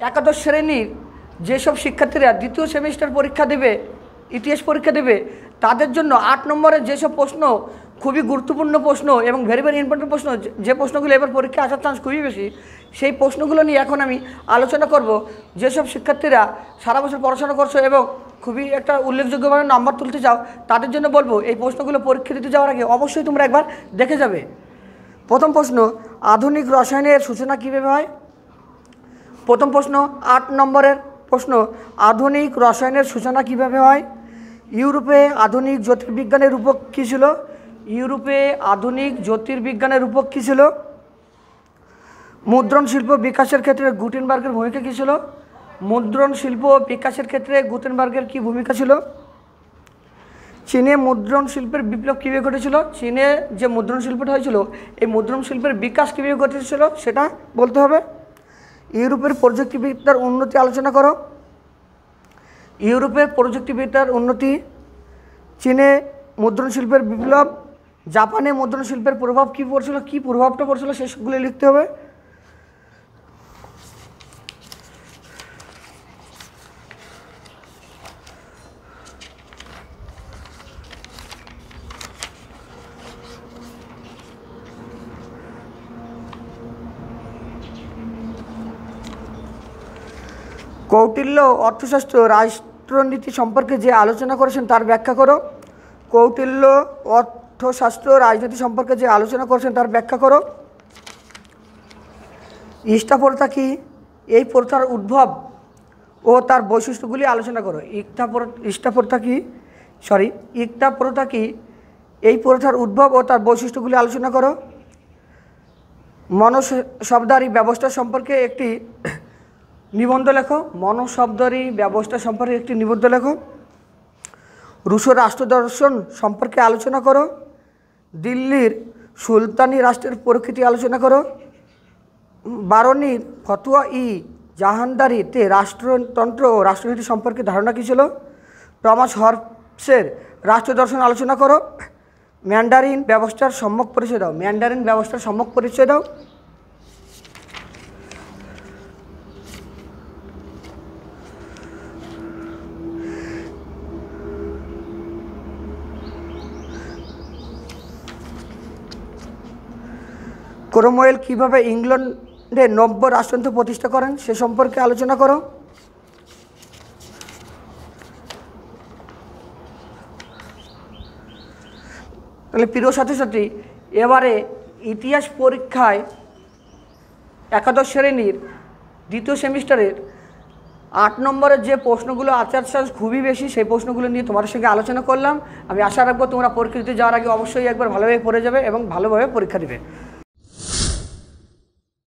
একাদশ শ্রেণীর যেসব শিক্ষার্থীরা দ্বিতীয় সেমিস্টার পরীক্ষা দেবে, ইতিহাস পরীক্ষা দেবে, তাদের জন্য 8 নম্বরের যেসব প্রশ্ন খুবই গুরুত্বপূর্ণ প্রশ্ন এবং ভেরি ভেরি ইম্পর্টেন্ট প্রশ্ন, যে প্রশ্নগুলো এবার পরীক্ষা আসার চান্স খুবই বেশি, সেই প্রশ্নগুলো নিয়ে এখন আমি আলোচনা করব। যেসব শিক্ষার্থীরা সারা বছর পড়াশোনা করছো এবং খুবই একটা উল্লেখযোগ্যভাবে নাম্বার তুলতে চাও, তাদের জন্য বলবো এই প্রশ্নগুলো পরীক্ষা দিতে যাওয়ার আগে অবশ্যই তোমরা একবার দেখে যাবে। প্রথম প্রশ্ন, আধুনিক রসায়নের সূচনা কীভাবে হয়? প্রথম প্রশ্ন 8 নম্বরের প্রশ্ন, আধুনিক রসায়নের সূচনা কীভাবে হয়? ইউরোপে আধুনিক জ্যোতির্বিজ্ঞানের রূপক কী ছিল? ইউরোপে আধুনিক জ্যোতির্বিজ্ঞানের রূপক কী ছিল? মুদ্রণ শিল্প বিকাশের ক্ষেত্রে গুটেনবার্গের ভূমিকা কী ছিল? মুদ্রণ শিল্প বিকাশের ক্ষেত্রে গুটেনবার্গের কী ভূমিকা ছিল? চীনে মুদ্রণ শিল্পের বিপ্লব কীভাবে ঘটেছিল? চীনে যে মুদ্রণ শিল্পটা হয়েছিল, এই মুদ্রণ শিল্পের বিকাশ কীভাবে ঘটেছিল সেটা বলতে হবে। ইউরোপের প্রযুক্তিবিদ্যার উন্নতি আলোচনা করো। ইউরোপের প্রযুক্তিবিদ্যার উন্নতি, চীনে মুদ্রণ শিল্পের বিপ্লব, জাপানে মুদ্রণ শিল্পের প্রভাব কী পড়ছিল, কী প্রভাবটা পড়ছিল সেসবগুলো লিখতে হবে। কৌটিল্য অর্থশাস্ত্র রাষ্ট্রনীতি সম্পর্কে যে আলোচনা করেছেন তার ব্যাখ্যা করো। কৌটিল্য অর্থশাস্ত্র রাজনীতি সম্পর্কে যে আলোচনা করেছেন তার ব্যাখ্যা করো। ইক্তা প্রথা কি? এই প্রথার উদ্ভব ও তার বৈশিষ্ট্যগুলি আলোচনা করো। ইক্তা প্রথা কি? এই প্রথার উদ্ভব ও তার বৈশিষ্ট্যগুলি আলোচনা করো। মনশব্দারি ব্যবস্থা সম্পর্কে একটি নিবন্ধ লেখো। মনশব্দারি ব্যবস্থা সম্পর্কে একটি নিবন্ধ লেখো। রুশো রাষ্ট্রদর্শন সম্পর্কে আলোচনা করো। দিল্লির সুলতানি রাষ্ট্রের প্রকৃতি আলোচনা করো। বারনির ফতুয়া ই জাহানদারিতে রাষ্ট্রতন্ত্র ও রাষ্ট্রনীতি সম্পর্কে ধারণা কী ছিল? টমাস হবসের রাষ্ট্রদর্শন আলোচনা করো। ম্যান্ডারিন ব্যবস্থার সম্যক পরিচয় দাও। ম্যান্ডারিন ব্যবস্থার সম্যক পরিচয় দাও। ক্রোমওয়েল কীভাবে ইংল্যান্ডে নব্য রাষ্ট্রতন্ত্র প্রতিষ্ঠা করেন সে সম্পর্কে আলোচনা করো। তাহলে প্রিয় ছাত্রছাত্রী, এবারে ইতিহাস পরীক্ষায় একাদশ শ্রেণীর দ্বিতীয় সেমিস্টারের 8 নম্বরের যে প্রশ্নগুলো আসার চান্স খুবই বেশি, সেই প্রশ্নগুলো নিয়ে তোমাদের সঙ্গে আলোচনা করলাম। আমি আশা রাখবো তোমরা পরীক্ষা দিতে যাওয়ার আগে অবশ্যই একবার ভালোভাবে পড়ে যাবে এবং ভালোভাবে পরীক্ষা দেবে।